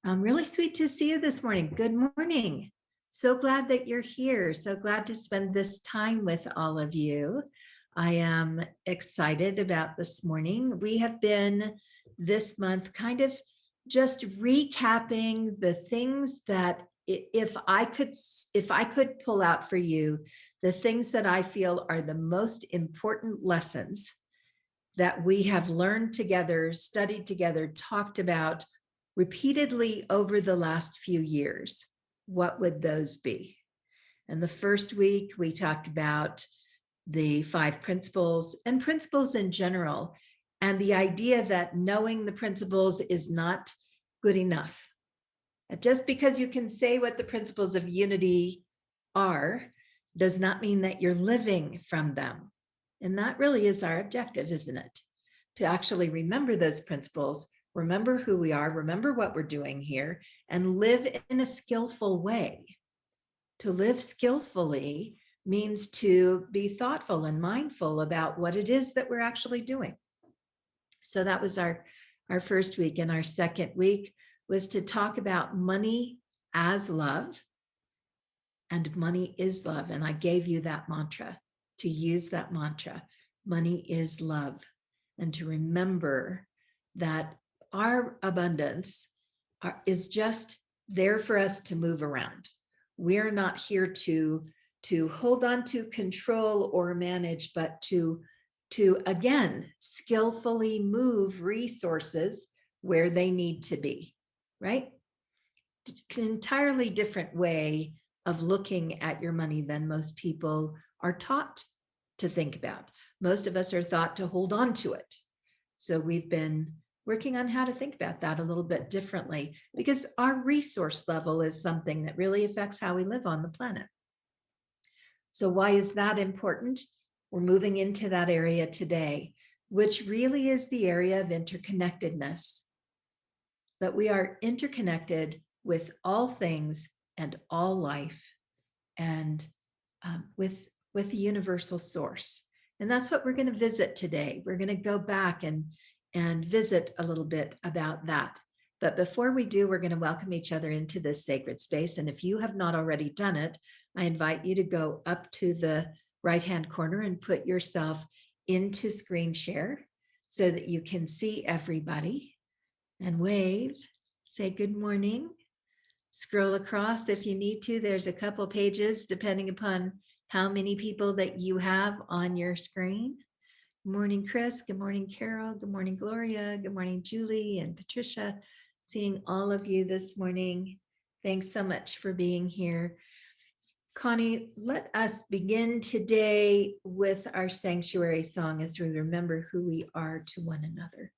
Really sweet to see you this morning. Good morning. So glad that you're here. So glad to spend this time with all of you. I am excited about this morning. We have been this month kind of just recapping the things that if I could pull out for you the things that I feel are the most important lessons that we have learned together, studied together, talked about repeatedly over the last few years, what would those be? And the first week, we talked about the 5 principles and principles in general, and the idea that knowing the principles is not good enough. Just because you can say what the principles of unity are does not mean that you're living from them. And that really is our objective, isn't it? To actually remember those principles, remember who we are, remember what we're doing here, and live in a skillful way. To live skillfully means to be thoughtful and mindful about what it is that we're actually doing. So that was our first week. And our second week was to talk about money as love. And money is love. And I gave you that mantra, to use that mantra. Money is love. And to remember that our abundance is just there for us to move around. We're not here to hold on to, control, or manage, but to again skillfully move resources where they need to be, right? An entirely different way of looking at your money than most people are taught to think about. Most of us are thought to hold on to it. So we've been working on how to think about that a little bit differently, because our resource level is something that really affects how we live on the planet. So why is that important? We're moving into that area today, which really is the area of interconnectedness. That we are interconnected with all things and all life, and with the universal source. And that's what we're going to visit today. We're going to go back and visit a little bit about that. But before we do, we're going to welcome each other into this sacred space. And if you have not already done it, I invite you to go up to the right-hand corner and put yourself into screen share so that you can see everybody, and wave, say good morning. Scroll across if you need to. There's a couple pages depending upon how many people that you have on your screen. Good morning, Chris. Good morning, Carol. Good morning, Gloria. Good morning, Julie and Patricia. Seeing all of you this morning. Thanks so much for being here. Connie, let us begin today with our sanctuary song as we remember who we are to one another.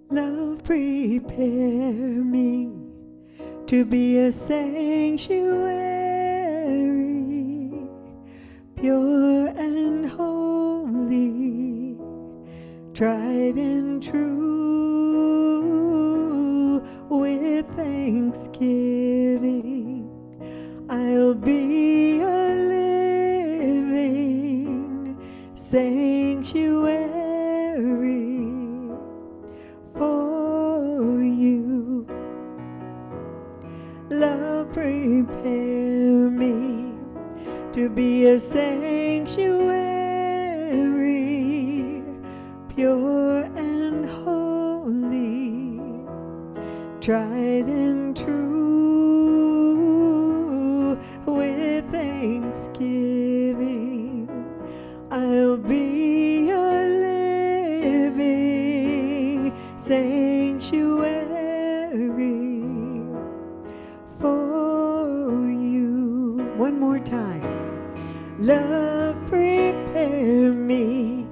Love, prepare me to be a sanctuary, pure and holy, tried and true. With thanksgiving, I'll be a living sanctuary for you. Love, prepare me to be a sanctuary, pure and holy, tried and true. With thanksgiving, I'll be a living sanctuary for you. One more time. Love, prepare me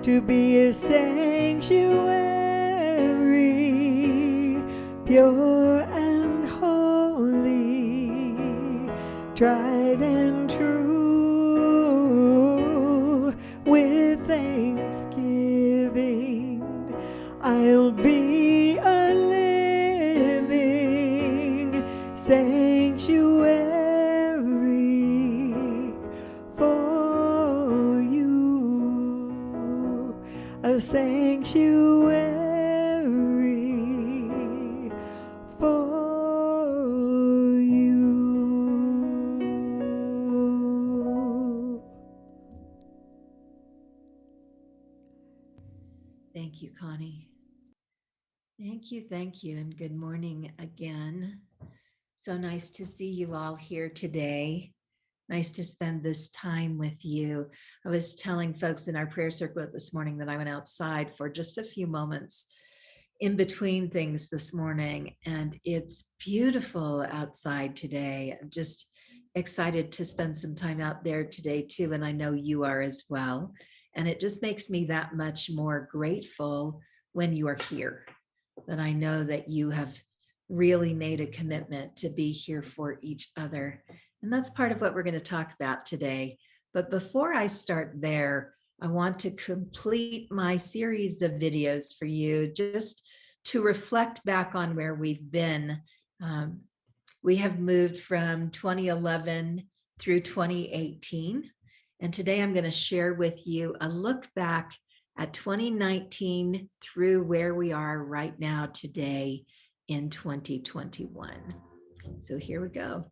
to be a sanctuary, pure and holy, tried and true. With thanksgiving, I'll be a living sanctuary for sanctuary for you. Thank you, Connie. Thank you, and good morning again. So nice to see you all here today. Nice to spend this time with you. I was telling folks in our prayer circle this morning that I went outside for just a few moments in between things this morning, and it's beautiful outside today. I'm just excited to spend some time out there today too, and I know you are as well. And it just makes me that much more grateful when you are here, that I know that you have really made a commitment to be here for each other. And that's part of what we're going to talk about today. But before I start there, I want to complete my series of videos for you just to reflect back on where we've been. We have moved from 2011 through 2018. And today I'm going to share with you a look back at 2019 through where we are right now today in 2021. So here we go.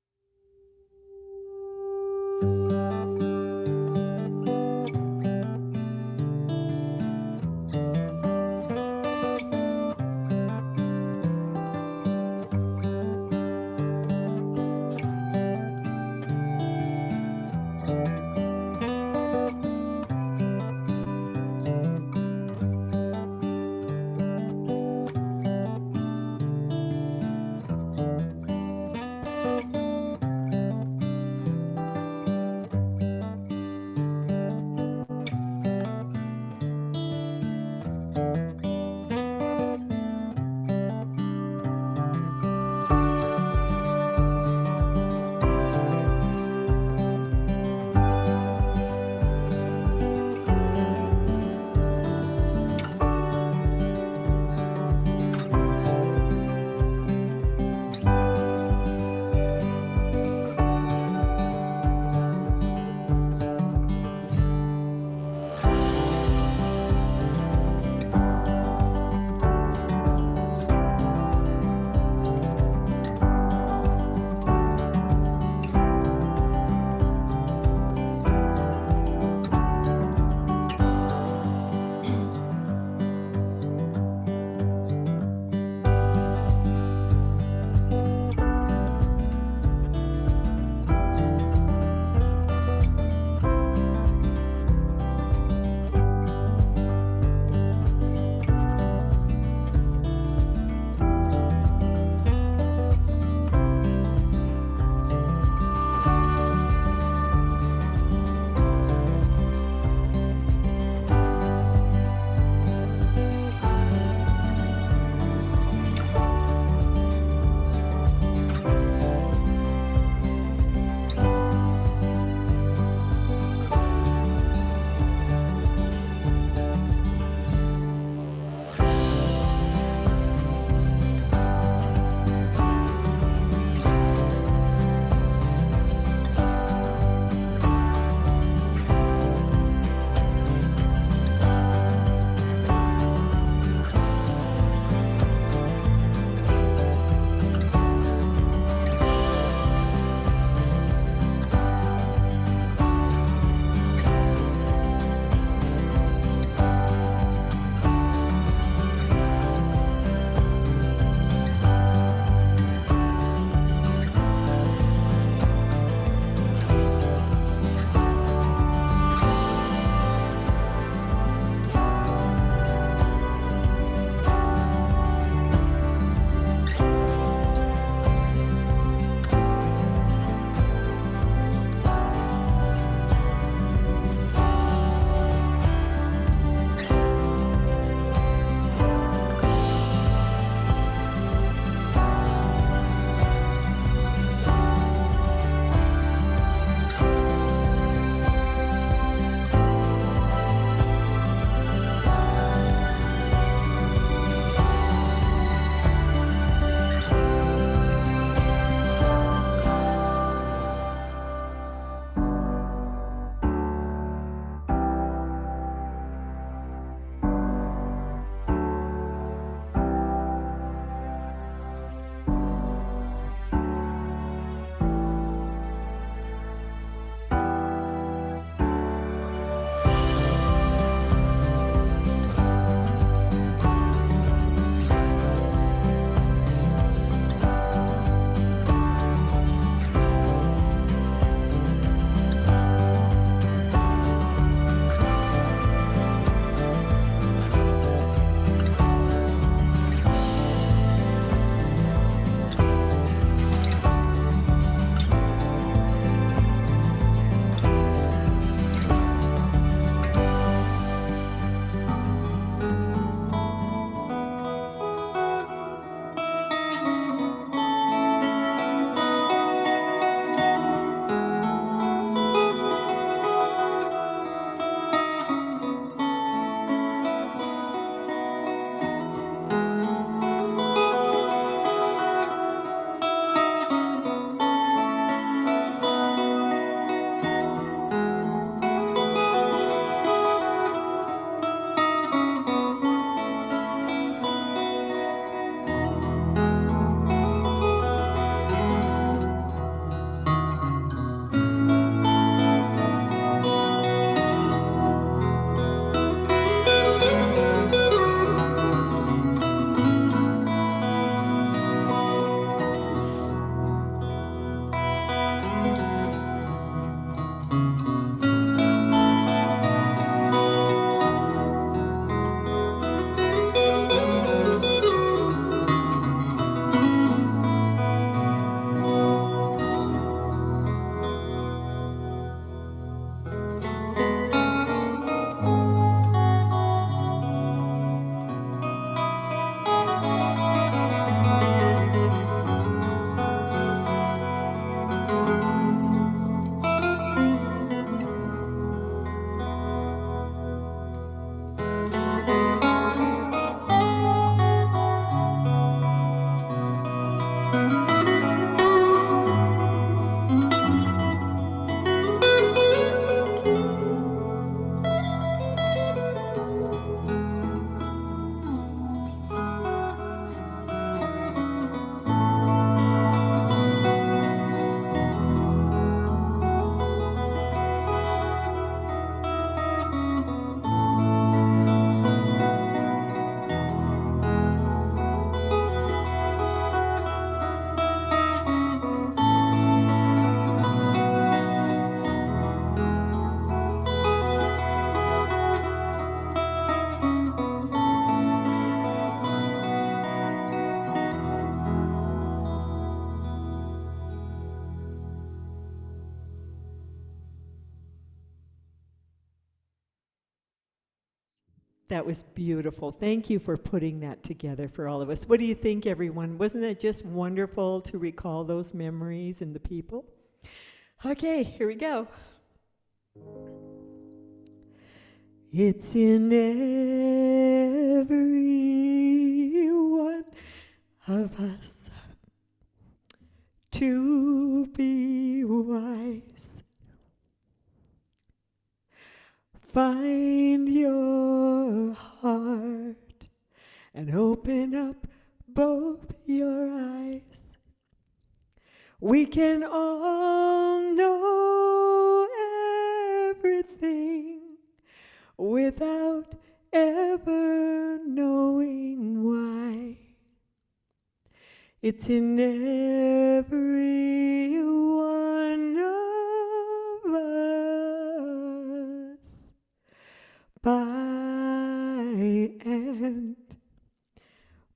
That was beautiful. Thank you for putting that together for all of us. What do you think, everyone? Wasn't it just wonderful to recall those memories and the people? Okay, here we go. It's in every one of us to be wise. Find your heart and open up both your eyes. We can all know everything without ever knowing why. It's in every one of us, by and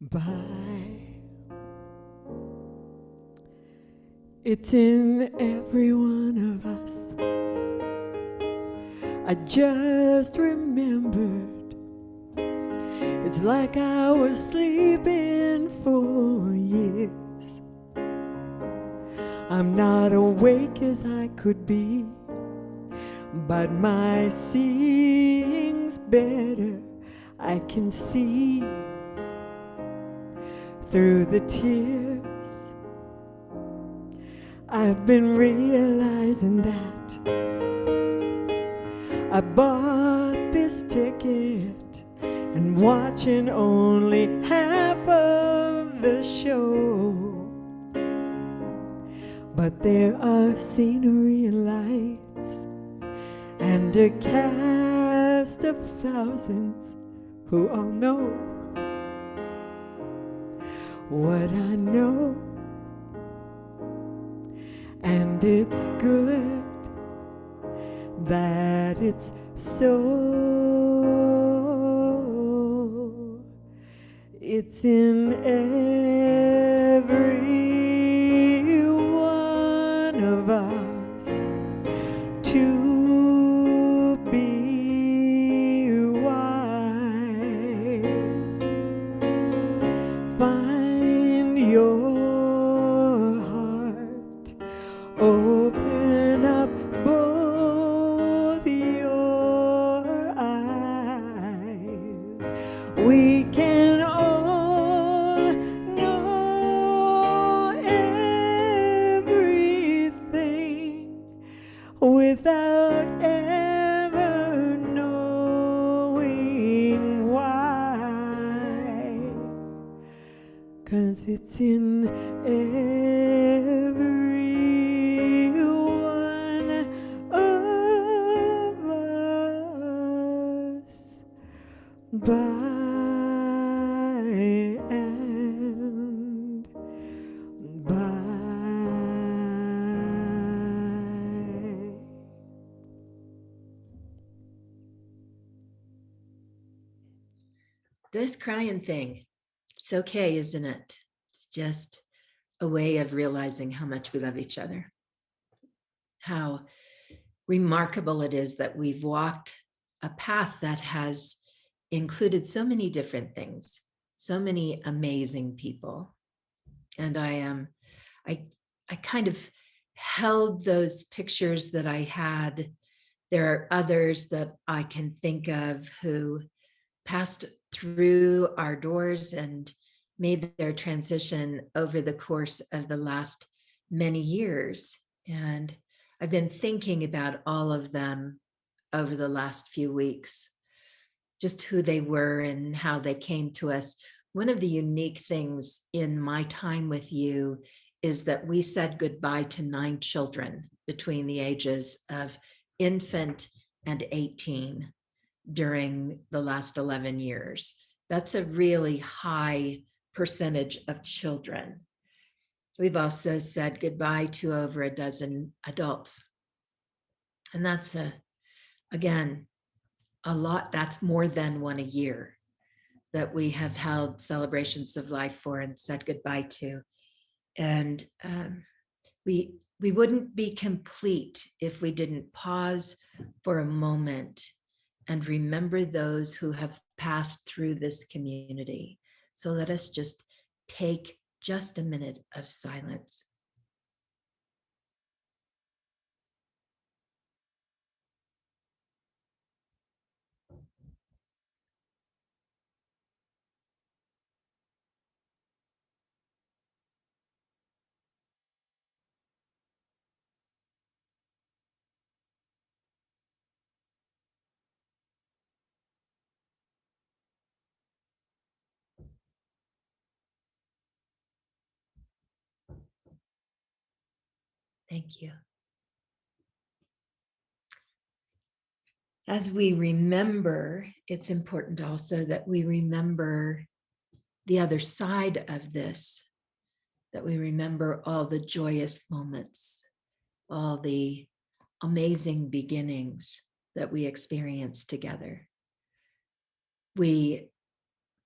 by. It's in every one of us. I just remembered, it's like I was sleeping for years. I'm not awake as I could be, but my seeing's better. I can see through the tears. I've been realizing that I bought this ticket and watching only half of the show. But there are scenery and lights and a cast of thousands who all know what I know. And it's good that it's so. It's in every one of us to be wise. Find your heart, open up both your eyes. We can all know everything without ever knowing why. 'Cause it's in every one of us, by and by. This crying thing, it's okay, isn't it? It's just a way of realizing how much we love each other. How remarkable it is that we've walked a path that has included so many different things, so many amazing people. And I kind of held those pictures that I had. There are others that I can think of who passed through our doors and made their transition over the course of the last many years. And I've been thinking about all of them over the last few weeks, just who they were and how they came to us. One of the unique things in my time with you is that we said goodbye to 9 children between the ages of infant and 18 during the last 11 years. That's a really high percentage of children. We've also said goodbye to over a dozen adults. And that's again, a lot. That's more than one a year that we have held celebrations of life for and said goodbye to. And we wouldn't be complete if we didn't pause for a moment and remember those who have passed through this community. So let us just take just a minute of silence. Thank you. As we remember, it's important also that we remember the other side of this, that we remember all the joyous moments, all the amazing beginnings that we experienced together. We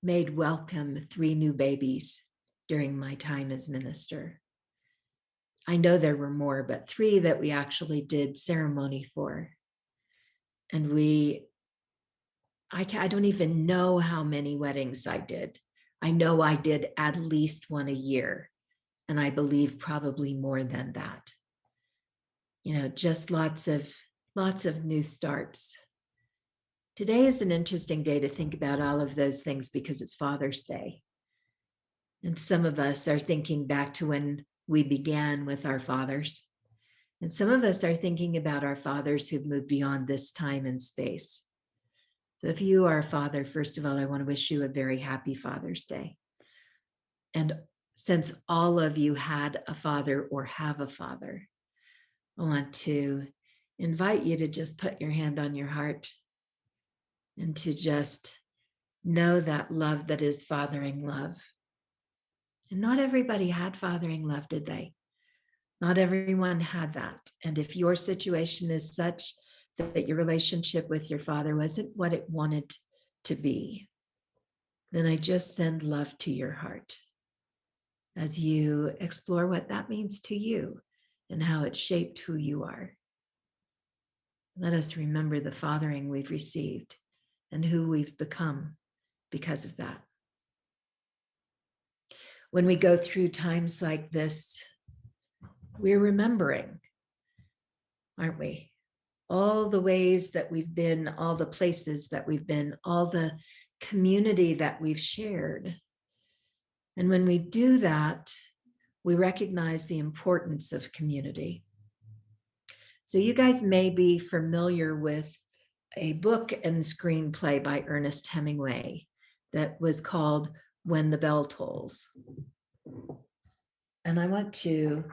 made welcome 3 new babies during my time as minister. I know there were more, but 3 that we actually did ceremony for. And I don't even know how many weddings I did. I know I did at least one a year, and I believe probably more than that. Just lots of new starts. Today is an interesting day to think about all of those things because it's Father's Day. And some of us are thinking back to when we began with our fathers. And some of us are thinking about our fathers who've moved beyond this time and space. So if you are a father, first of all, I want to wish you a very happy Father's Day. And since all of you had a father or have a father, I want to invite you to just put your hand on your heart and to just know that love that is fathering love. And not everybody had fathering love, did they? Not everyone had that. And if your situation is such that your relationship with your father wasn't what it wanted to be, then I just send love to your heart as you explore what that means to you and how it shaped who you are. Let us remember the fathering we've received and who we've become because of that. When we go through times like this, we're remembering, aren't we? All the ways that we've been, all the places that we've been, all the community that we've shared. And when we do that, we recognize the importance of community. So you guys may be familiar with a book and screenplay by Ernest Hemingway that was called When the Bell Tolls. And I want to,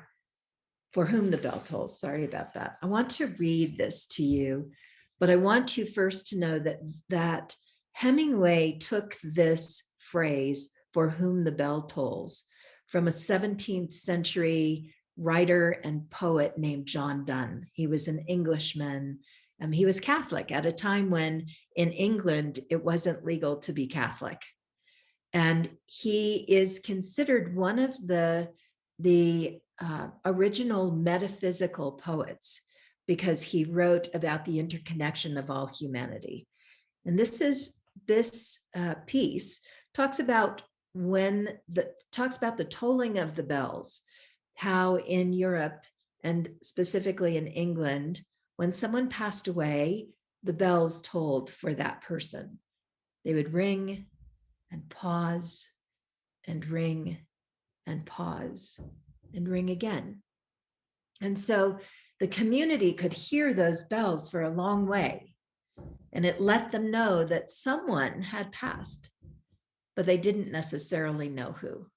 For Whom the Bell Tolls, sorry about that. I want to read this to you, but I want you first to know that Hemingway took this phrase, for whom the bell tolls, from a 17th century writer and poet named John Donne. He was an Englishman. He was Catholic at a time when in England it wasn't legal to be Catholic. And he is considered one of the original metaphysical poets because he wrote about the interconnection of all humanity. And this piece talks about the tolling of the bells, how in Europe and specifically in England, when someone passed away, the bells tolled for that person. They would ring and pause and ring and pause and ring again. And so the community could hear those bells for a long way, and it let them know that someone had passed, but they didn't necessarily know who.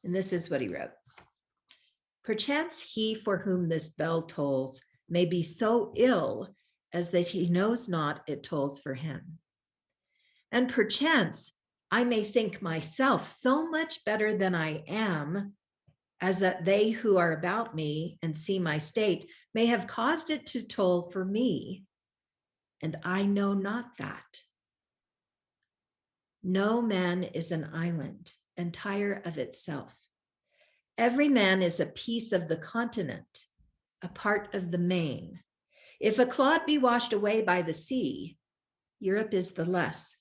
And this is what he wrote. Perchance he for whom this bell tolls may be so ill as that he knows not it tolls for him. And perchance I may think myself so much better than I am, as that they who are about me and see my state may have caused it to toll for me, and I know not that. No man is an island, entire of itself. Every man is a piece of the continent, a part of the main. If a clod be washed away by the sea, Europe is the less,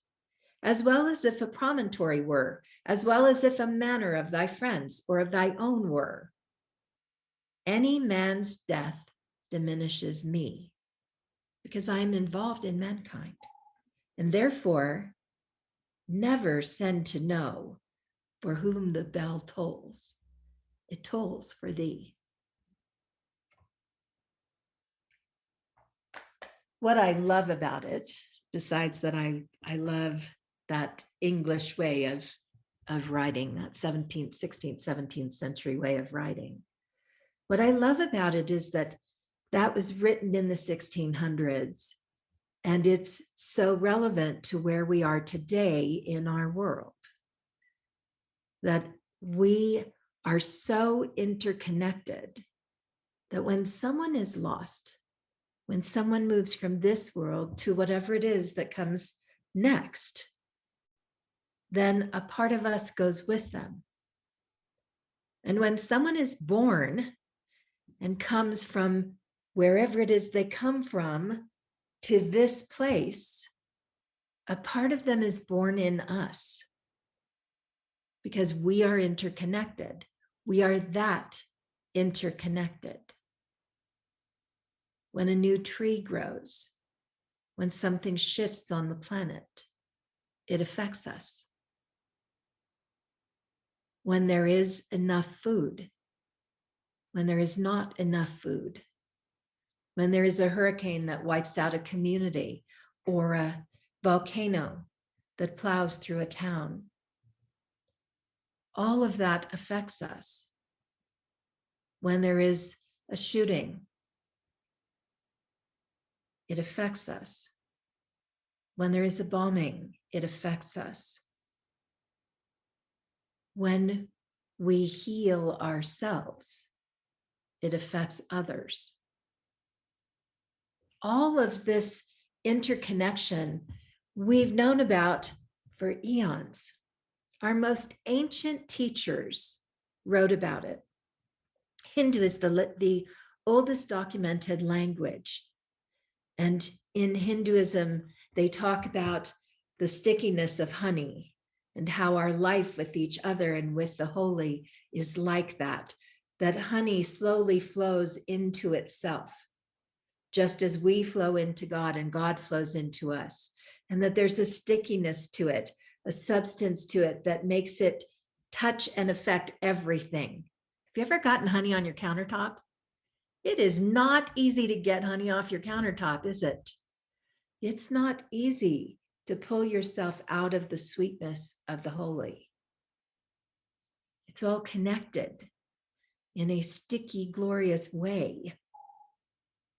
as well as if a promontory were, as well as if a manor of thy friends or of thy own were. Any man's death diminishes me, because I am involved in mankind, and therefore never send to know for whom the bell tolls. It tolls for thee. What I love about it, besides that I love that English way of writing, that 17th, 16th, 17th century way of writing. What I love about it is that that was written in the 1600s, and it's so relevant to where we are today in our world, that we are so interconnected that when someone is lost, when someone moves from this world to whatever it is that comes next, then a part of us goes with them. And when someone is born and comes from wherever it is they come from to this place, a part of them is born in us because we are interconnected. We are that interconnected. When a new tree grows, when something shifts on the planet, it affects us. When there is enough food, when there is not enough food, when there is a hurricane that wipes out a community or a volcano that plows through a town, all of that affects us. When there is a shooting, it affects us. When there is a bombing, it affects us. When we heal ourselves, it affects others. All of this interconnection we've known about for eons. Our most ancient teachers wrote about it. Hindu is the oldest documented language. And in Hinduism, they talk about the stickiness of honey and how our life with each other and with the holy is like that, that honey slowly flows into itself, just as we flow into God and God flows into us, and that there's a stickiness to it, a substance to it that makes it touch and affect everything. Have you ever gotten honey on your countertop? It is not easy to get honey off your countertop, is it? It's not easy to pull yourself out of the sweetness of the holy. It's all connected in a sticky, glorious way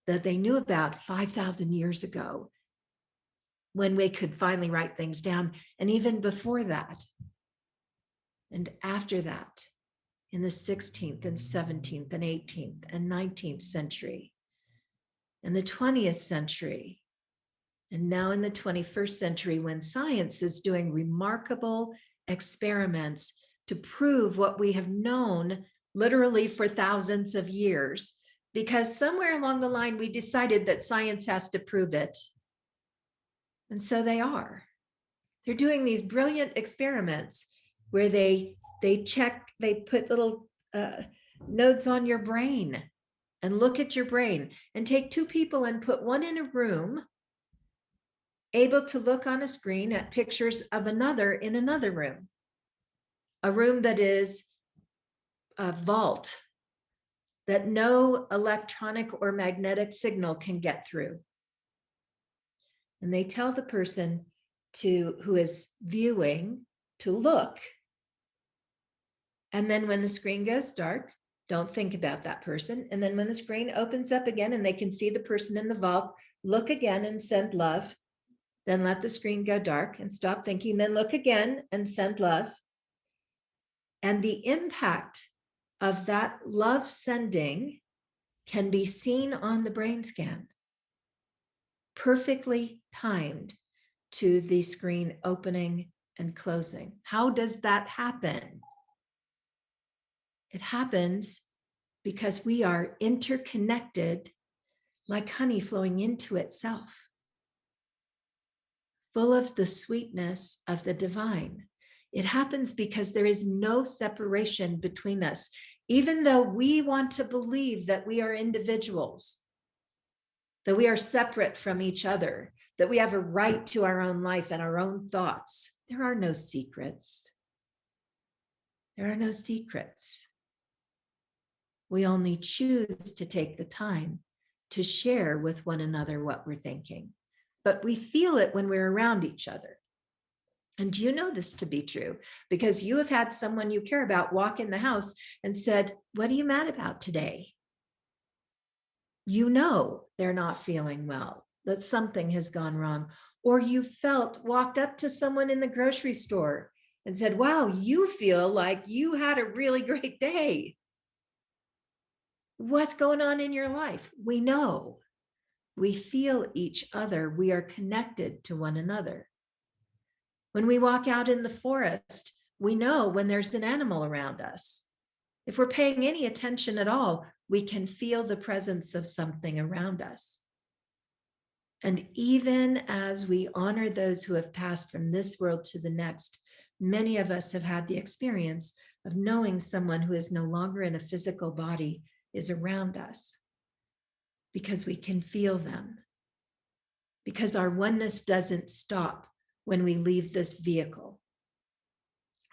that they knew about 5,000 years ago when we could finally write things down, and even before that. And after that, in the 16th and 17th and 18th and 19th century, and the 20th century, and now in the 21st century, when science is doing remarkable experiments to prove what we have known literally for thousands of years, because somewhere along the line, we decided that science has to prove it. And so they are. They're doing these brilliant experiments where they check, they put little nodes on your brain and look at your brain and take two people and put one in a room, able to look on a screen at pictures of another in another room, a room that is a vault that no electronic or magnetic signal can get through. And they tell the person who is viewing to look. And then when the screen goes dark, don't think about that person. And then when the screen opens up again and they can see the person in the vault, look again and send love. Then let the screen go dark and stop thinking, then look again and send love. And the impact of that love sending can be seen on the brain scan, perfectly timed to the screen opening and closing. How does that happen? It happens because we are interconnected like honey flowing into itself. full of the sweetness of the divine. It happens because there is no separation between us, even though we want to believe that we are individuals, that we are separate from each other, that we have a right to our own life and our own thoughts. There are no secrets. There are no secrets. We only choose to take the time to share with one another what we're thinking. But we feel it when we're around each other. And you know this to be true because you have had someone you care about walk in the house and said, "What are you mad about today?" You know they're not feeling well, that something has gone wrong. Or you walked up to someone in the grocery store and said, "Wow, you feel like you had a really great day. What's going on in your life?" We know. We feel each other. We are connected to one another. When we walk out in the forest, we know when there's an animal around us. If we're paying any attention at all, we can feel the presence of something around us. And even as we honor those who have passed from this world to the next, many of us have had the experience of knowing someone who is no longer in a physical body is around us because we can feel them. Because our oneness doesn't stop when we leave this vehicle.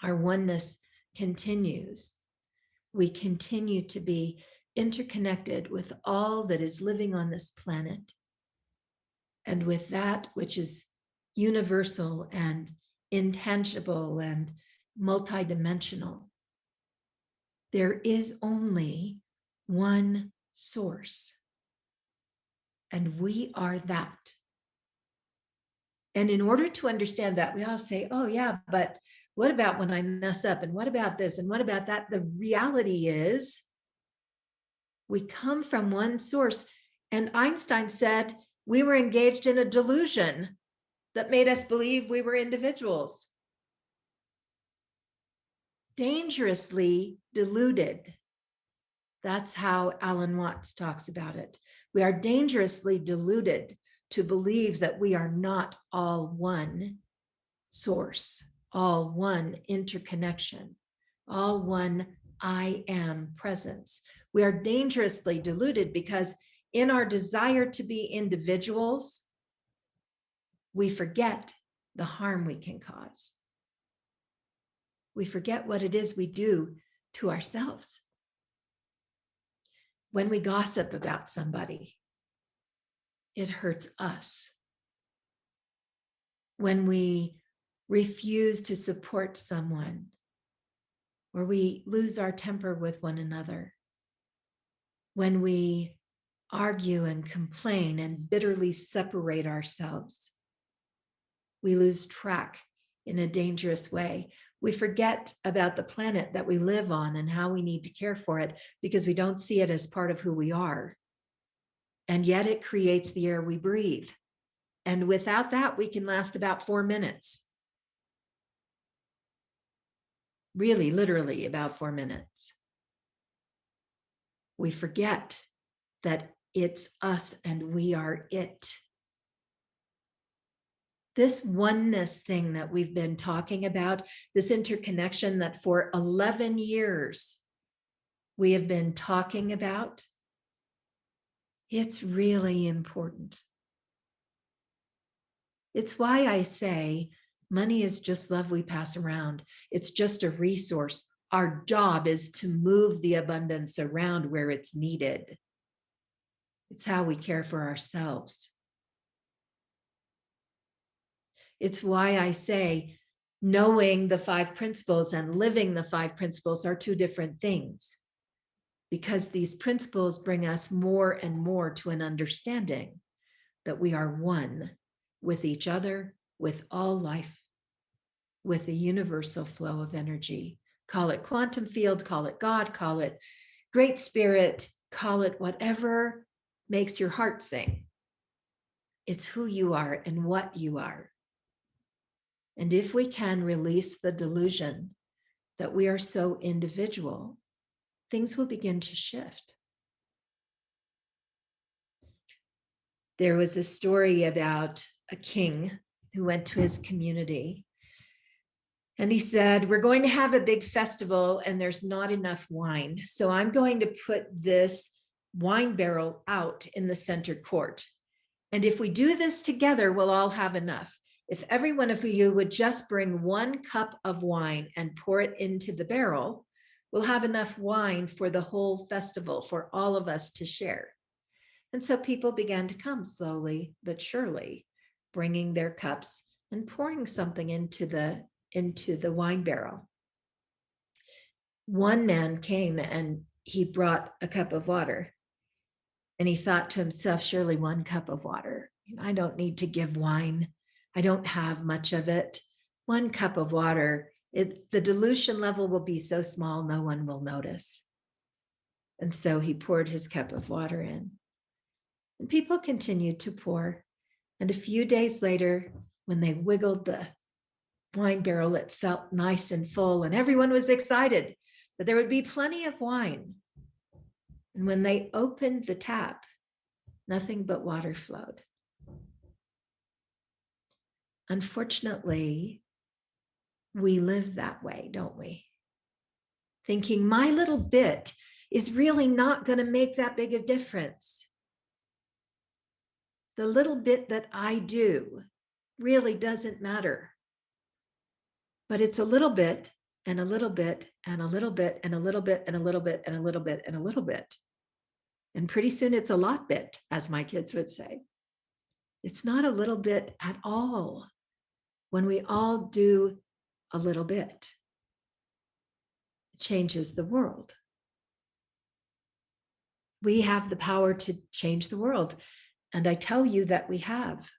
Our oneness continues. We continue to be interconnected with all that is living on this planet and with that which is universal and intangible and multidimensional. There is only one source, and we are that. And in order to understand that, we all say, "Oh yeah, but what about when I mess up? And what about this? And what about that?" The reality is we come from one source. And Einstein said we were engaged in a delusion that made us believe we were individuals. Dangerously deluded. That's how Alan Watts talks about it. We are dangerously deluded to believe that we are not all one source, all one interconnection, all one I am presence. We are dangerously deluded because in our desire to be individuals, we forget the harm we can cause. We forget what it is we do to ourselves. When we gossip about somebody, it hurts us. When we refuse to support someone, or we lose our temper with one another, when we argue and complain and bitterly separate ourselves, we lose track in a dangerous way. We forget about the planet that we live on and how we need to care for it because we don't see it as part of who we are. And yet it creates the air we breathe. And without that, we can last about 4 minutes. Really, literally about 4 minutes. We forget that it's us and we are it. This oneness thing that we've been talking about, this interconnection that for 11 years we have been talking about, it's really important. It's why I say money is just love we pass around. It's just a resource. Our job is to move the abundance around where it's needed. It's how we care for ourselves. It's why I say knowing the 5 principles and living the 5 principles are 2 different things, because these principles bring us more and more to an understanding that we are one with each other, with all life, with the universal flow of energy. Call it quantum field, call it God, call it Great Spirit, call it whatever makes your heart sing. It's who you are and what you are. And if we can release the delusion that we are so individual, things will begin to shift. There was a story about a king who went to his community. And he said, we're going to have a big festival and there's not enough wine. So I'm going to put this wine barrel out in the center court. And if we do this together, we'll all have enough. If every one of you would just bring 1 cup of wine and pour it into the barrel, we'll have enough wine for the whole festival, for all of us to share. And so people began to come slowly but surely, bringing their cups and pouring something into the wine barrel. One man came and he brought a cup of water. And he thought to himself, surely 1 cup of water. I don't need to give wine. I don't have much of it. 1 cup of water, the dilution level will be so small, no one will notice. And so he poured his cup of water in. And people continued to pour. And a few days later, when they wiggled the wine barrel, it felt nice and full, and everyone was excited that there would be plenty of wine. And when they opened the tap, nothing but water flowed. Unfortunately, we live that way, don't we? Thinking my little bit is really not going to make that big a difference. The little bit that I do really doesn't matter. But it's a little bit and a little bit and a little bit and a little bit and a little bit and a little bit and a little bit. And pretty soon it's a lot bit, as my kids would say. It's not a little bit at all when we all do a little bit. It changes the world. We have the power to change the world. And I tell you that we have.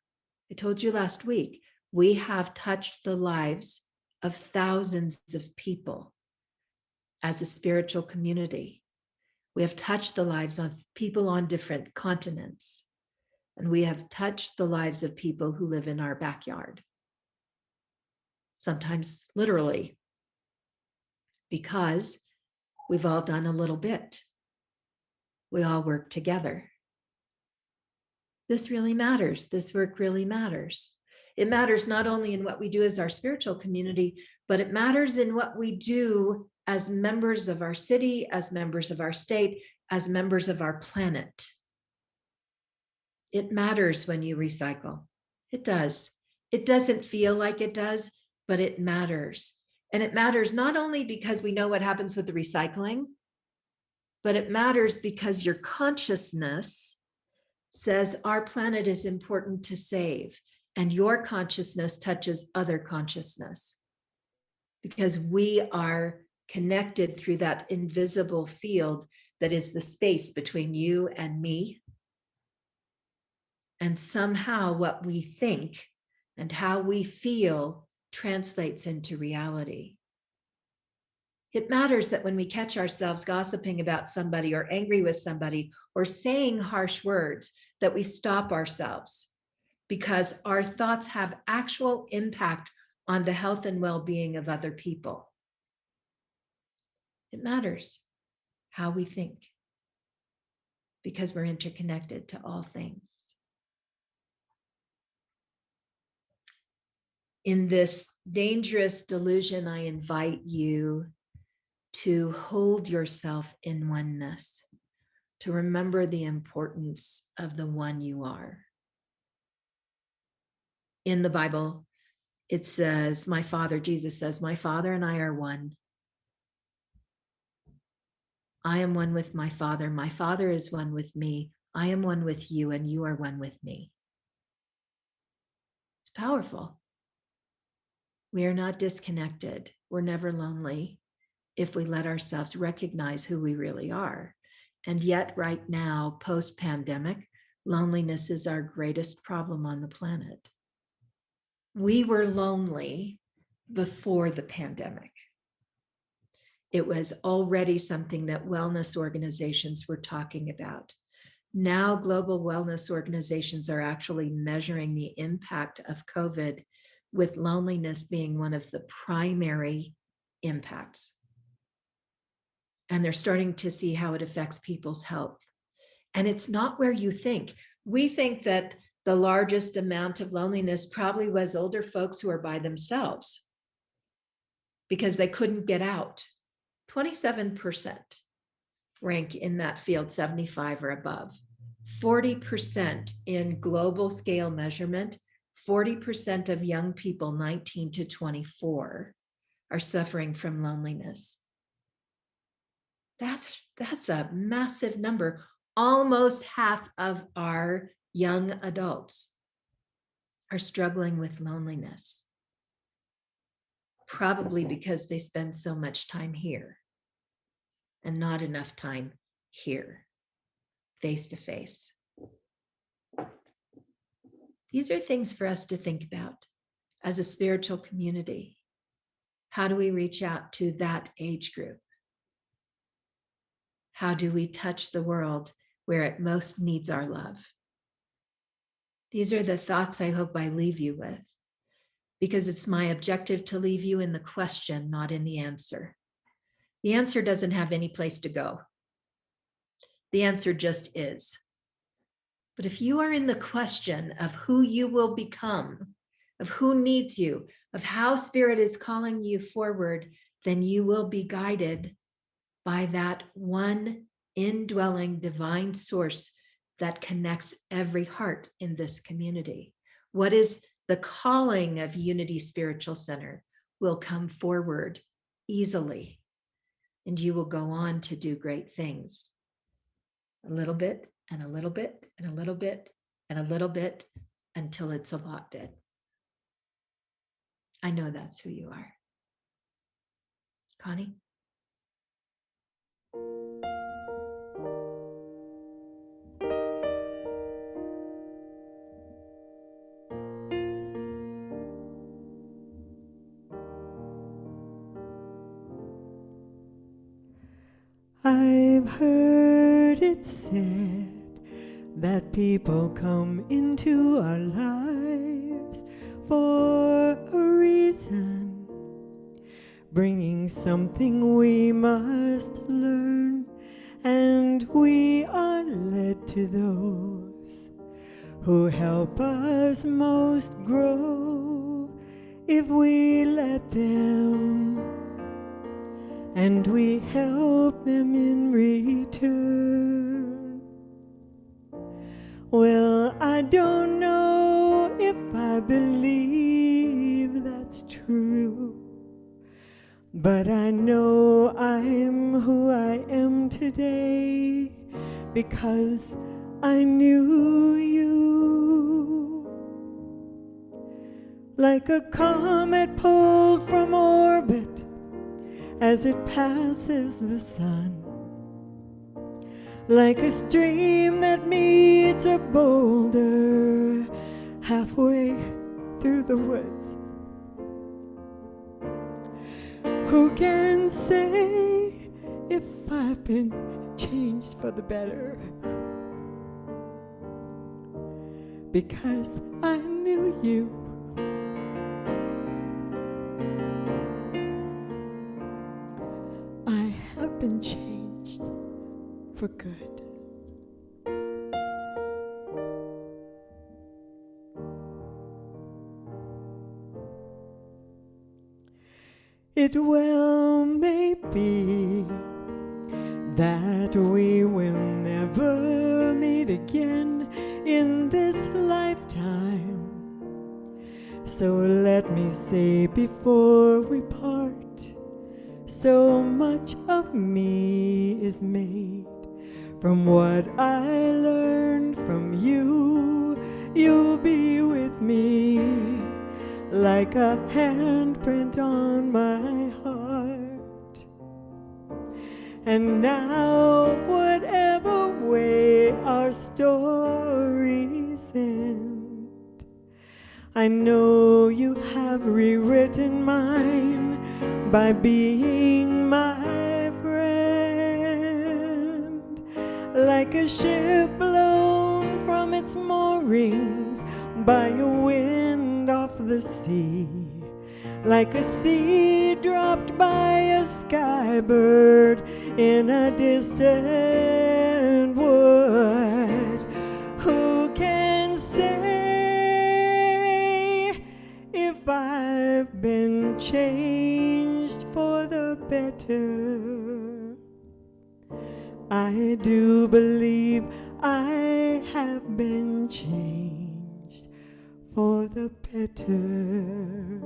I told you last week, we have touched the lives of thousands of people as a spiritual community. We have touched the lives of people on different continents. And we have touched the lives of people who live in our backyard. Sometimes literally, because we've all done a little bit. We all work together. This really matters. This work really matters. It matters not only in what we do as our spiritual community, but it matters in what we do as members of our city, as members of our state, as members of our planet. It matters when you recycle. It does. It doesn't feel like it does, but it matters. And it matters not only because we know what happens with the recycling, but it matters because your consciousness says our planet is important to save, and your consciousness touches other consciousness because we are connected through that invisible field that is the space between you and me. And somehow what we think and how we feel translates into reality. It matters that when we catch ourselves gossiping about somebody or angry with somebody or saying harsh words, that we stop ourselves because our thoughts have actual impact on the health and well-being of other people. It matters how we think because we're interconnected to all things. In this dangerous delusion, I invite you to hold yourself in oneness, to remember the importance of the one you are. In the Bible, it says, my Father, Jesus says, my Father and I are one. I am one with my Father. My Father is one with me. I am one with you, and you are one with me. It's powerful. We are not disconnected. We're never lonely if we let ourselves recognize who we really are. And yet, right now, post-pandemic, loneliness is our greatest problem on the planet. We were lonely before the pandemic. It was already something that wellness organizations were talking about. Now, global wellness organizations are actually measuring the impact of COVID, with loneliness being one of the primary impacts. And they're starting to see how it affects people's health. And it's not where you think. We think that The largest amount of loneliness probably was older folks who are by themselves because they couldn't get out. 27% rank in that field, 75 or above. 40% in global scale measurement, 40% of young people 19 to 24 are suffering from loneliness. That's a massive number. Almost half of our young adults are struggling with loneliness, probably because they spend so much time here and not enough time here, face to face. These are things for us to think about as a spiritual community. How do we reach out to that age group? How do we touch the world where it most needs our love? These are the thoughts I hope I leave you with, because it's my objective to leave you in the question, not in the answer. The answer doesn't have any place to go. The answer just is. But if you are in the question of who you will become, of who needs you, of how Spirit is calling you forward, then you will be guided by that one indwelling divine source that connects every heart in this community. What is the calling of Unity Spiritual Center will come forward easily, and you will go on to do great things. A little bit, and a little bit, and a little bit, and a little bit, until it's a lot bit. I know that's who you are. Connie? I've heard it said that people come into our lives for a reason, bringing something we must learn, and we are led to those who help us most grow if we let them, and we help them in return. Well, I don't know if I believe that's true, but I know I'm who I am today because I knew you. Like a comet pulled from orbit as it passes the sun, like a stream that meets a boulder halfway through the woods. Who can say if I've been changed for the better? Because I knew you. I have been changed for good. It well may be that we will never meet again in this lifetime. So let me say before we part, so much of me is made from what I learned from you. You'll be with me like a handprint on my heart. And now, whatever way our stories end, I know you have rewritten mine by being my friend. Like a ship blown from its moorings by a wind off the sea, like a seed dropped by a skybird in a distant wood. Who can say better. I do believe I have been changed for the better.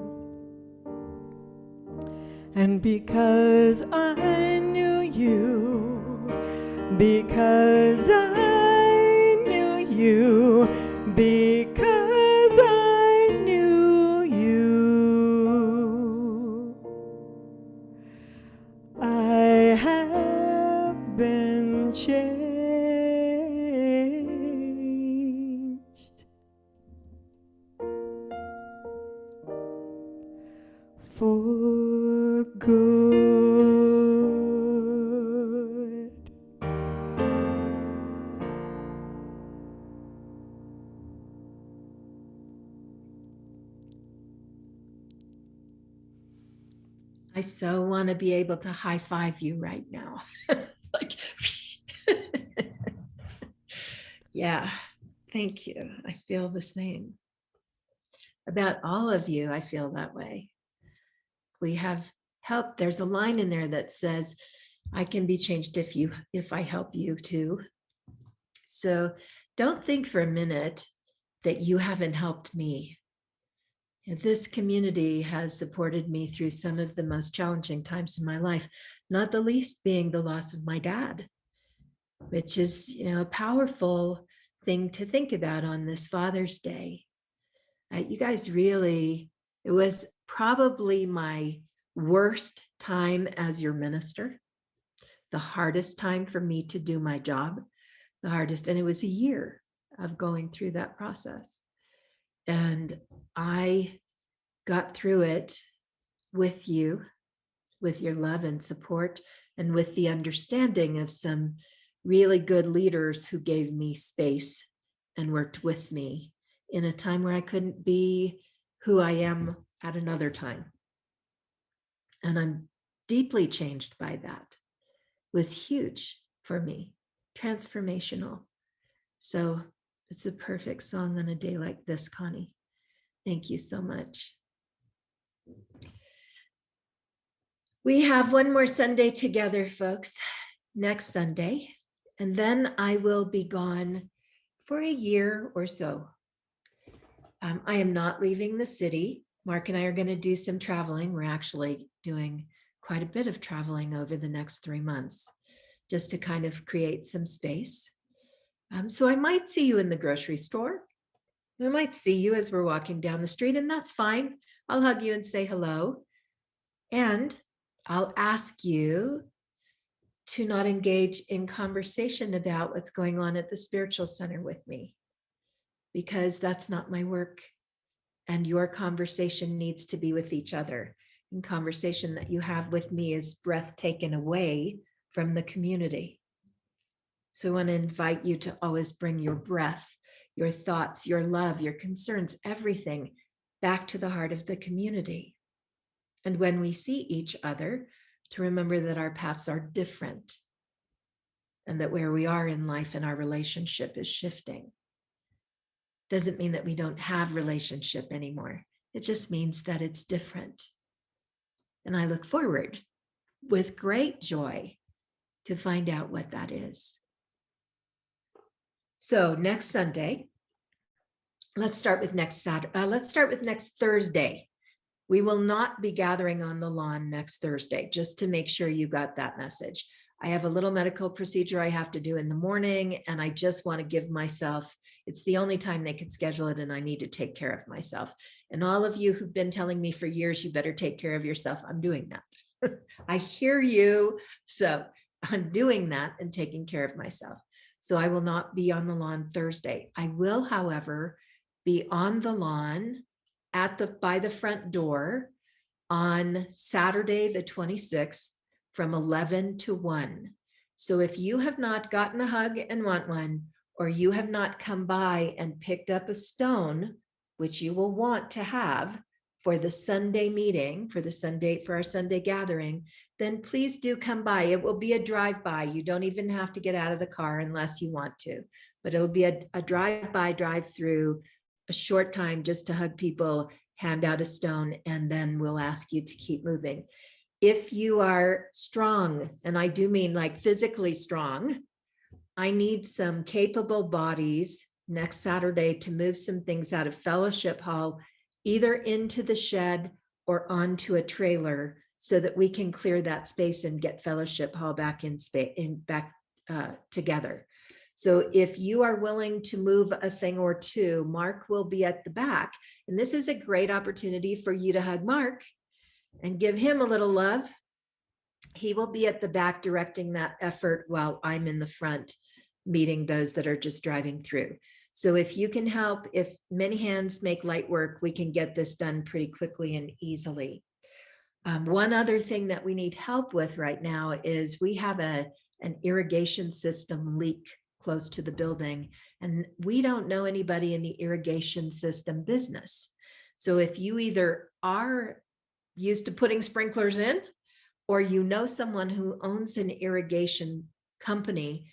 And because I knew you, because I knew you, because I knew you, I have been changed for good. I so want to be able to high five you right now. Like, yeah, thank you. I feel the same. About all of you, I feel that way. We have help. There's a line in there that says, I can be changed if I help you too. So don't think for a minute that you haven't helped me. This community has supported me through some of the most challenging times in my life, not the least being the loss of my dad, which is, a powerful thing to think about on this Father's Day. You guys really, it was probably my worst time as your minister, the hardest time for me to do my job, the hardest, and it was a year of going through that process. And I got through it with you, with your love and support, and with the understanding of some really good leaders who gave me space and worked with me in a time where I couldn't be who I am at another time. And I'm deeply changed by that. It was huge for me, transformational. So it's a perfect song on a day like this, Connie. Thank you so much. We have one more Sunday together, folks, next Sunday, and then I will be gone for a year or so. I am not leaving the city. Mark and I are going to do some traveling. We're actually doing quite a bit of traveling over the next 3 months, just to kind of create some space. So I might see you in the grocery store. I might see you as we're walking down the street, and that's fine. I'll hug you and say hello. And I'll ask you to not engage in conversation about what's going on at the spiritual center with me, because that's not my work. And your conversation needs to be with each other. And conversation that you have with me is breath taken away from the community. So I want to invite you to always bring your breath, your thoughts, your love, your concerns, everything back to the heart of the community. And when we see each other, to remember that our paths are different and that where we are in life and our relationship is shifting. Doesn't mean that we don't have relationship anymore. It just means that it's different. And I look forward with great joy to find out what that is. So next Sunday, let's start with next Thursday. We will not be gathering on the lawn next Thursday, just to make sure you got that message. I have a little medical procedure I have to do in the morning, and I just want to give myself, it's the only time they could schedule it, and I need to take care of myself. And all of you who've been telling me for years, you better take care of yourself, I'm doing that. I hear you. So I'm doing that and taking care of myself. So I will not be on the lawn Thursday. I will, however, be on the lawn by the front door on Saturday, the 26th, from 11 to 1. So if you have not gotten a hug and want one, or you have not come by and picked up a stone, which you will want to have for the Sunday meeting, for our Sunday gathering, then please do come by. It will be a drive-by. You don't even have to get out of the car unless you want to, but it'll be a drive-by, drive-through, a short time just to hug people, hand out a stone, and then we'll ask you to keep moving. If you are strong, and I do mean like physically strong, I need some capable bodies next Saturday to move some things out of Fellowship Hall, either into the shed or onto a trailer, so that we can clear that space and get Fellowship Hall back in space, together. So if you are willing to move a thing or two, Mark will be at the back. And this is a great opportunity for you to hug Mark and give him a little love. He will be at the back directing that effort while I'm in the front meeting those that are just driving through. So if you can help, if many hands make light work, we can get this done pretty quickly and easily. One other thing that we need help with right now is we have an irrigation system leak close to the building, and we don't know anybody in the irrigation system business. So if you either are used to putting sprinklers in, or you know someone who owns an irrigation company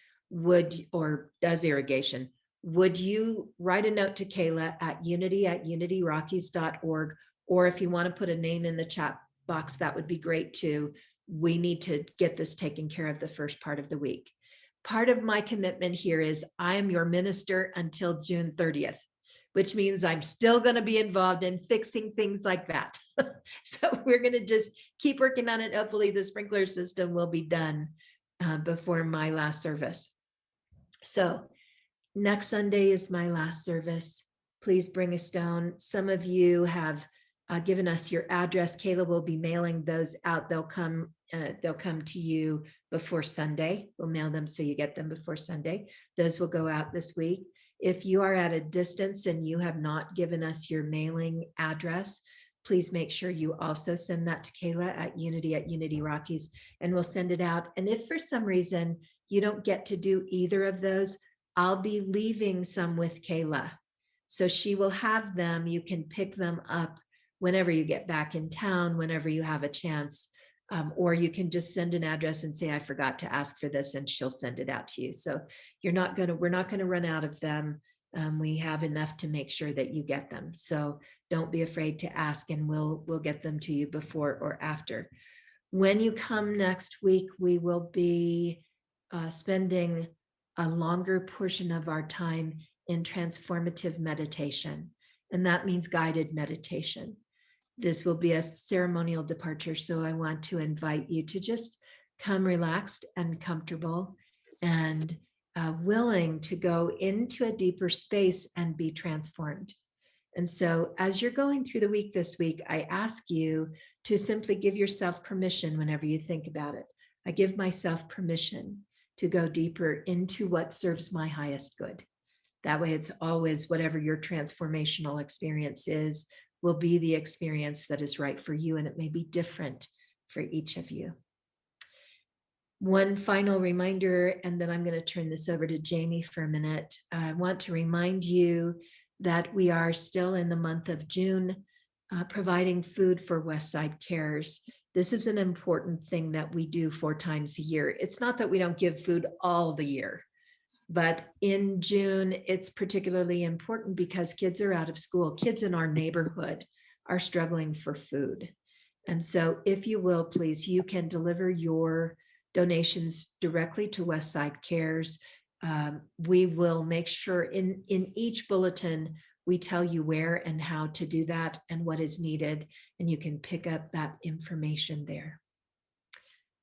or does irrigation, would you write a note to Kayla at unityrockies.org, or if you want to put a name in the chat box, that would be great too. We need to get this taken care of the first part of the week. Part of my commitment here is I am your minister until June 30th, which means I'm still going to be involved in fixing things like that. So we're going to just keep working on it. Hopefully the sprinkler system will be done before my last service. So next Sunday is my last service. Please bring a stone. Some of you have given us your address. Kayla will be mailing those out. They'll come to you before Sunday. We'll mail them so you get them before Sunday. Those will go out this week. If you are at a distance and you have not given us your mailing address, please make sure you also send that to Kayla at Unity Rockies, and we'll send it out. And if for some reason you don't get to do either of those, I'll be leaving some with Kayla. So she will have them. You can pick them up whenever you get back in town, whenever you have a chance. Or you can just send an address and say, I forgot to ask for this, and she'll send it out to you. So we're not going to run out of them. We have enough to make sure that you get them. So don't be afraid to ask, and we'll get them to you before or after. When you come next week, we will be spending a longer portion of our time in transformative meditation, and that means guided meditation. This will be a ceremonial departure, so I want to invite you to just come relaxed and comfortable and willing to go into a deeper space and be transformed. And so as you're going through the week this week, I ask you to simply give yourself permission whenever you think about it. I give myself permission to go deeper into what serves my highest good. That way it's always whatever your transformational experience is, will be the experience that is right for you, and it may be different for each of you. One final reminder, and then I'm going to turn this over to Jamie for a minute. I want to remind you that we are still in the month of June, providing food for Westside Cares. This is an important thing that we do 4 times a year. It's not that we don't give food all the year, but in June, it's particularly important because kids are out of school. Kids in our neighborhood are struggling for food. And so if you will, please, you can deliver your donations directly to Westside Cares. We will make sure in each bulletin, we tell you where and how to do that and what is needed, and you can pick up that information there.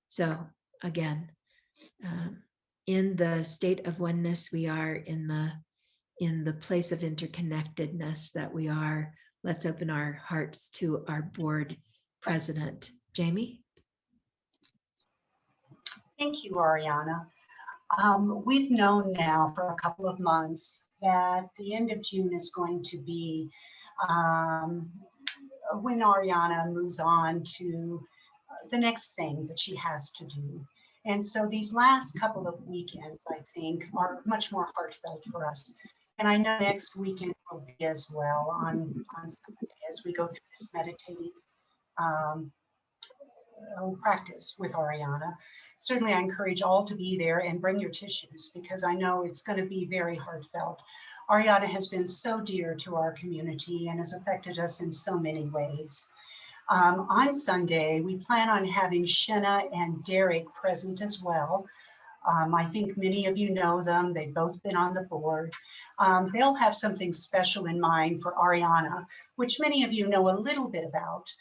So again, in the state of oneness, we are in the place of interconnectedness that we are. Let's open our hearts to our board president. Jamie? Thank you, Ahriana. We've known now for a couple of months that the end of June is going to be when Ahriana moves on to the next thing that she has to do. And so these last couple of weekends, I think, are much more heartfelt for us. And I know next weekend will be as well on Sunday as we go through this meditative practice with Ahriana. Certainly, I encourage all to be there and bring your tissues, because I know it's going to be very heartfelt. Ahriana has been so dear to our community and has affected us in so many ways. On Sunday, we plan on having Shenna and Derek present as well. I think many of you know them. They've both been on the board. They'll have something special in mind for Ahriana, which many of you know a little bit about,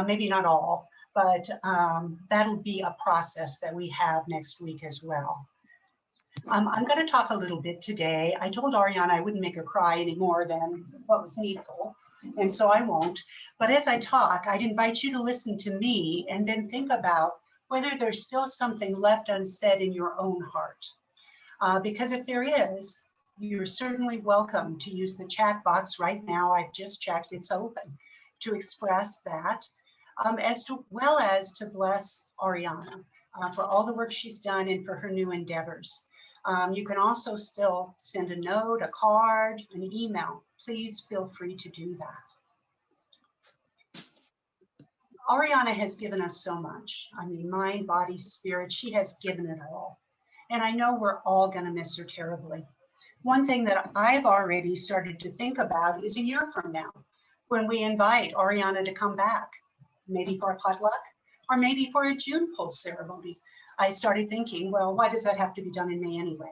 maybe not all, but that'll be a process that we have next week as well. I'm going to talk a little bit today. I told Ahriana I wouldn't make her cry any more than what was needful, and so I won't. But as I talk, I'd invite you to listen to me and then think about whether there's still something left unsaid in your own heart. Because if there is, you're certainly welcome to use the chat box right now. I've just checked, it's open, to express that, well as to bless Ahriana for all the work she's done and for her new endeavors. You can also still send a note, a card, an email. Please feel free to do that. Ahriana has given us so much. I mean, mind, body, spirit, she has given it all. And I know we're all going to miss her terribly. One thing that I've already started to think about is a year from now, when we invite Ahriana to come back, maybe for a potluck, or maybe for a June pulse ceremony. I started thinking, well, why does that have to be done in May anyway?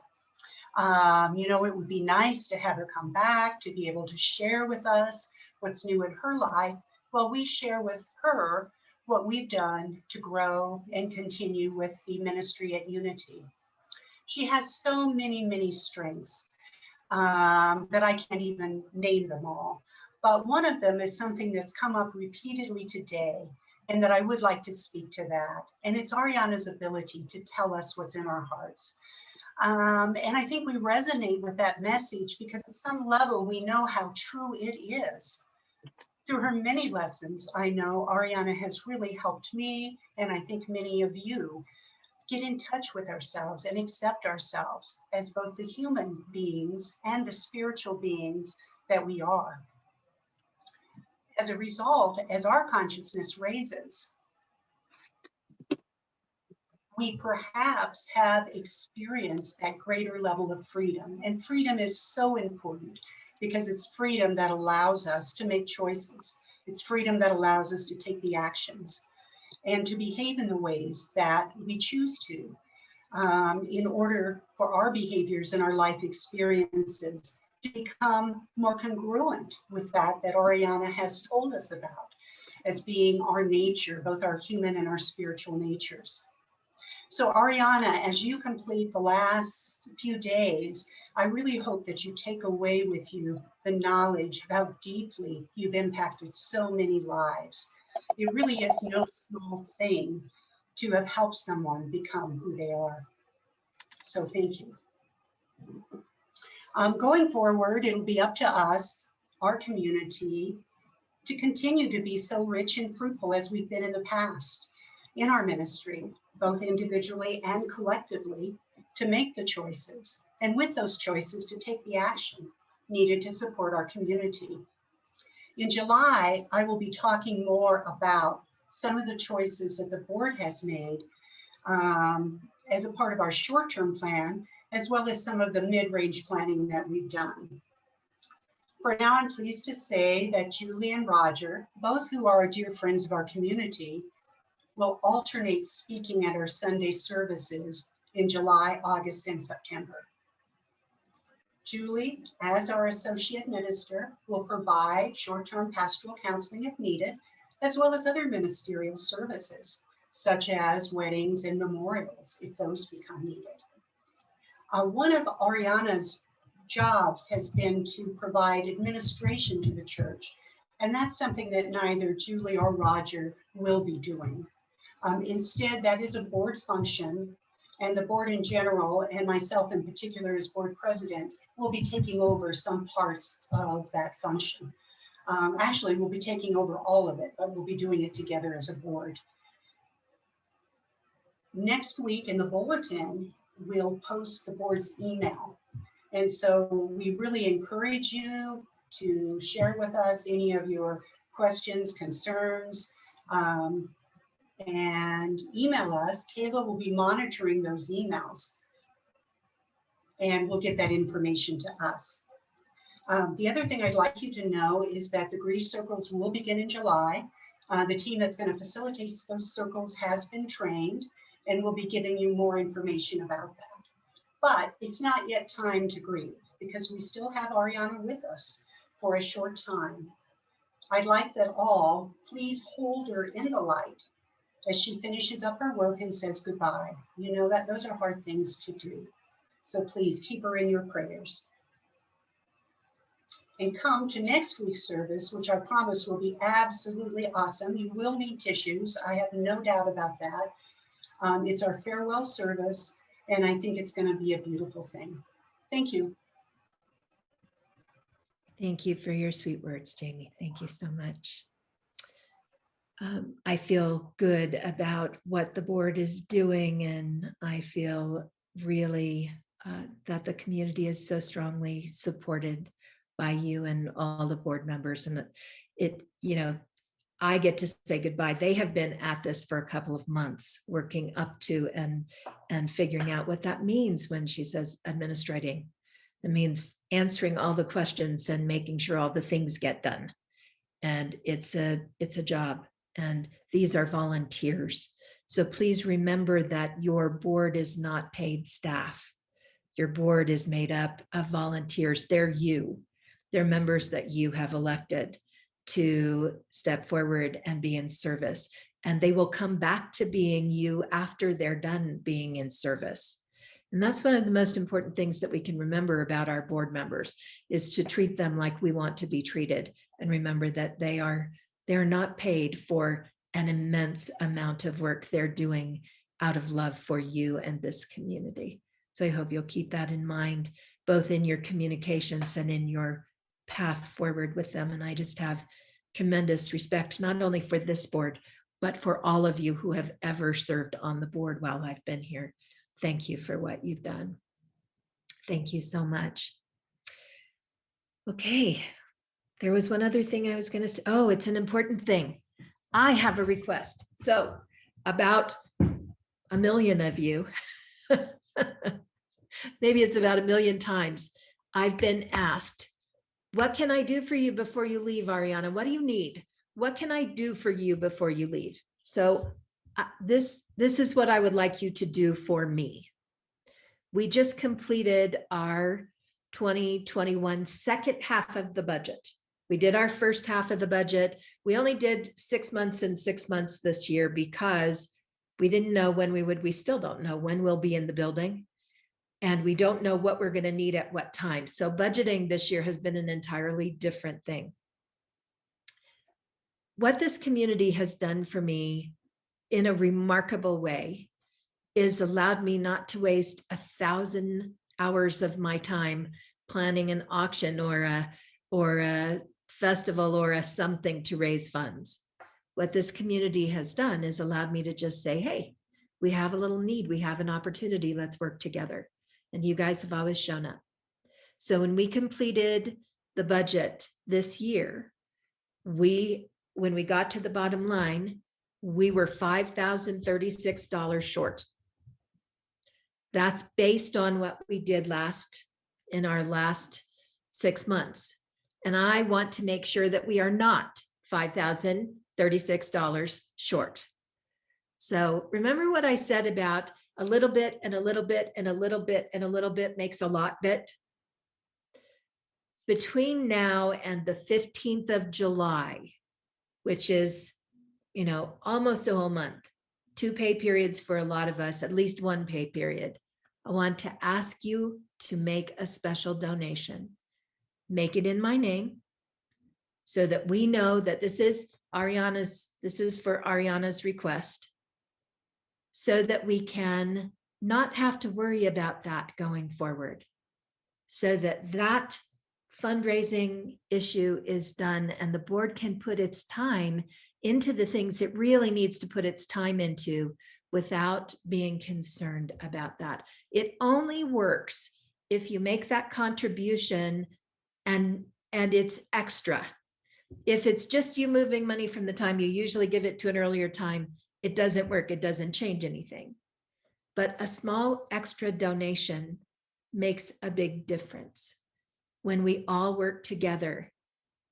You know, it would be nice to have her come back, to be able to share with us what's new in her life, while we share with her what we've done to grow and continue with the ministry at Unity. She has so many, many strengths that I can't even name them all. But one of them is something that's come up repeatedly today, and that I would like to speak to that. And it's Ahriana's ability to tell us what's in our hearts. And I think we resonate with that message because at some level we know how true it is. Through her many lessons, I know Ahriana has really helped me, and I think many of you, get in touch with ourselves and accept ourselves as both the human beings and the spiritual beings that we are. As a result, as our consciousness raises, we perhaps have experienced that greater level of freedom. And freedom is so important because it's freedom that allows us to make choices. It's freedom that allows us to take the actions and to behave in the ways that we choose to in order for our behaviors and our life experiences to become more congruent with that Ahriana has told us about as being our nature, both our human and our spiritual natures. So Ahriana, as you complete the last few days, I really hope that you take away with you the knowledge of how deeply you've impacted so many lives. It really is no small thing to have helped someone become who they are. So thank you. Going forward, it'll be up to us, our community, to continue to be so rich and fruitful as we've been in the past in our ministry, both individually and collectively, to make the choices, and with those choices to take the action needed to support our community. In July, I will be talking more about some of the choices that the board has made as a part of our short-term plan, as well as some of the mid-range planning that we've done. For now, I'm pleased to say that Julie and Roger, both who are dear friends of our community, will alternate speaking at our Sunday services in July, August, and September. Julie, as our associate minister, will provide short-term pastoral counseling if needed, as well as other ministerial services, such as weddings and memorials, if those become needed. One of Ahriana's jobs has been to provide administration to the church, and that's something that neither Julie or Roger will be doing. Instead, that is a board function, and the board in general, and myself in particular as board president, will be taking over some parts of that function. Actually, we'll be taking over all of it, but we'll be doing it together as a board. Next week in the bulletin, we'll post the board's email. And so we really encourage you to share with us any of your questions, concerns, and email us. Kayla will be monitoring those emails, and we'll get that information to us. The other thing I'd like you to know is that the grief circles will begin in July. The team that's going to facilitate those circles has been trained and will be giving you more information about that. But it's not yet time to grieve because we still have Ahriana with us for a short time. I'd like that all please hold her in the light as she finishes up her work and says goodbye. You know that those are hard things to do. So please keep her in your prayers. And come to next week's service, which I promise will be absolutely awesome. You will need tissues. I have no doubt about that. It's our farewell service, and I think it's going to be a beautiful thing. Thank you. Thank you for your sweet words, Jamie. Thank you so much. I feel good about what the board is doing, and I feel really that the community is so strongly supported by you and all the board members. And I get to say goodbye. They have been at this for a couple of months, working up to and figuring out what that means when she says administrating. It means answering all the questions and making sure all the things get done. And it's a job. And these are volunteers. So please remember that your board is not paid staff. Your board is made up of volunteers. They're you. They're members that you have elected to step forward and be in service. And they will come back to being you after they're done being in service. And that's one of the most important things that we can remember about our board members, is to treat them like we want to be treated. And remember that they're not paid for an immense amount of work they're doing out of love for you and this community. So I hope you'll keep that in mind, both in your communications and in your path forward with them. And I just have tremendous respect, not only for this board, but for all of you who have ever served on the board while I've been here. Thank you for what you've done. Thank you so much. Okay, there was one other thing I was going to say. Oh, it's an important thing. I have a request. So about 1 million of you, maybe it's about 1 million times, I've been asked, what can I do for you before you leave, Ahriana? What do you need? What can I do for you before you leave? So this is what I would like you to do for me. We just completed our 2021 second half of the budget. We did our first half of the budget. We only did 6 months and 6 months this year because we didn't know when we still don't know when we'll be in the building. And we don't know what we're going to need at what time. So budgeting this year has been an entirely different thing. What this community has done for me in a remarkable way is allowed me not to waste 1,000 hours of my time planning an auction or a festival or a something to raise funds. What this community has done is allowed me to just say, hey, we have a little need, we have an opportunity, let's work together. And you guys have always shown up. So when we completed the budget this year, when we got to the bottom line, we were $5,036 short. That's based on what we did in our last 6 months. And I want to make sure that we are not $5,036 short. So remember what I said about a little bit and a little bit and a little bit and a little bit makes a lot bit? Between now and the 15th of July, which is, almost a whole month, 2 pay periods for a lot of us, at least 1 pay period, I want to ask you to make a special donation. Make it in my name so that we know that this is for Ahriana's request, so that we can not have to worry about that going forward, so that fundraising issue is done and the board can put its time into the things it really needs to put its time into without being concerned about that. It only works if you make that contribution and it's extra. If it's just you moving money from the time you usually give it to an earlier time, it doesn't work. It doesn't change anything. But a small extra donation makes a big difference. When we all work together,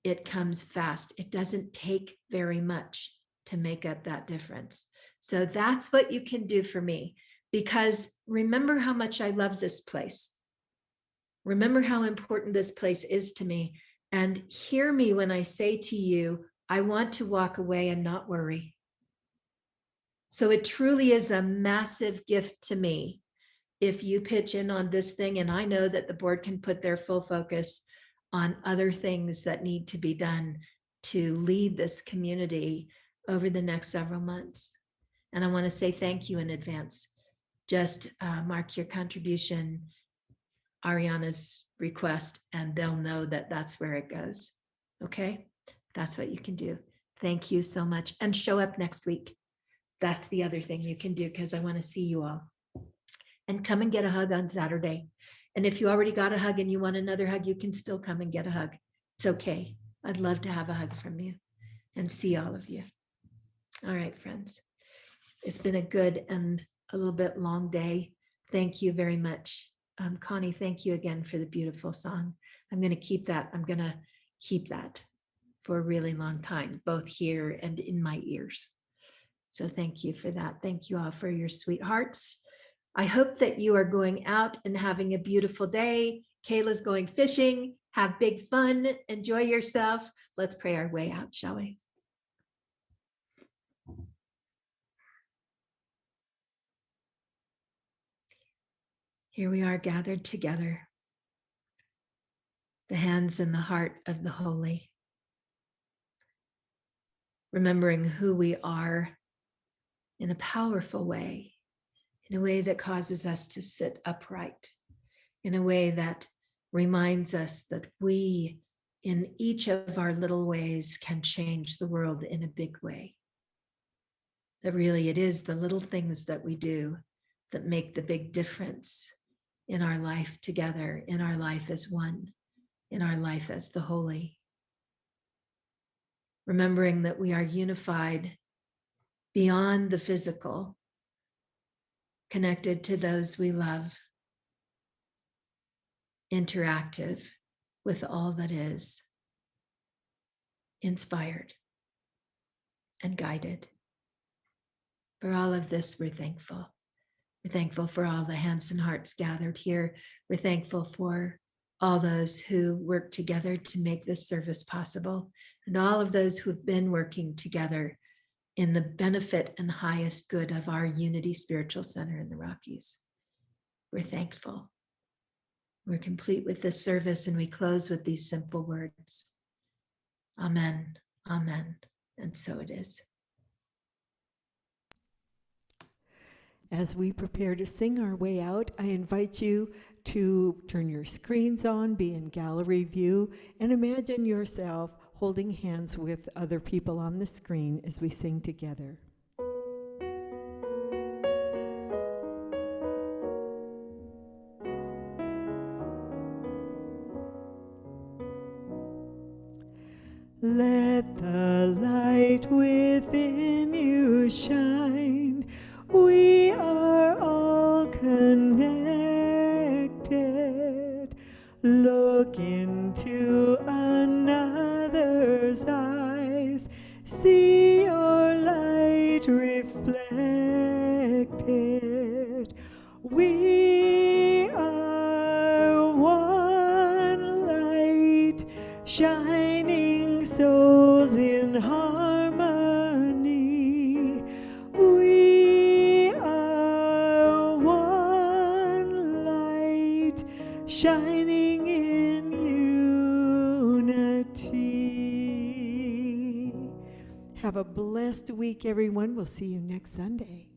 it comes fast. It doesn't take very much. to make up that difference. So that's what you can do for me, because remember how much I love this place. Remember how important this place is to me, and hear me when I say to you, I want to walk away and not worry. So it truly is a massive gift to me if you pitch in on this thing, and I know that the board can put their full focus on other things that need to be done to lead this community over the next several months. And I want to say thank you in advance. Just mark your contribution, Ahriana's request, and they'll know that that's where it goes. Okay, that's what you can do. Thank you so much. And show up next week. That's the other thing you can do, because I want to see you all. And come and get a hug on Saturday. And if you already got a hug and you want another hug, you can still come and get a hug. It's okay. I'd love to have a hug from you and see all of you. All right, friends. It's been a good and a little bit long day. Thank you very much. Connie, thank you again for the beautiful song. I'm going to keep that. I'm going to keep that for a really long time, both here and in my ears. So thank you for that. Thank you all for your sweet hearts. I hope that you are going out and having a beautiful day. Kayla's going fishing. Have big fun. Enjoy yourself. Let's pray our way out, shall we? Here we are gathered together, the hands and the heart of the holy, remembering who we are in a powerful way, in a way that causes us to sit upright, in a way that reminds us that we, in each of our little ways, can change the world in a big way. That really it is the little things that we do that make the big difference in our life together, in our life as one, in our life as the holy. Remembering that we are unified beyond the physical, connected to those we love, interactive with all that is, inspired and guided. For all of this, we're thankful. We're thankful for all the hands and hearts gathered here. We're thankful for all those who work together to make this service possible, and all of those who have been working together in the benefit and highest good of our Unity Spiritual Center in the Rockies. We're thankful. We're complete with this service, and we close with these simple words. Amen, amen, and so it is. As we prepare to sing our way out, I invite you to turn your screens on, be in gallery view, and imagine yourself holding hands with other people on the screen as we sing together. Let the light within you shine. We are all connected. Look into another's eyes. See your light reflected. We are one light, shining souls in harmony. We are one light, shining in unity. Have a blessed week, everyone. We'll see you next Sunday.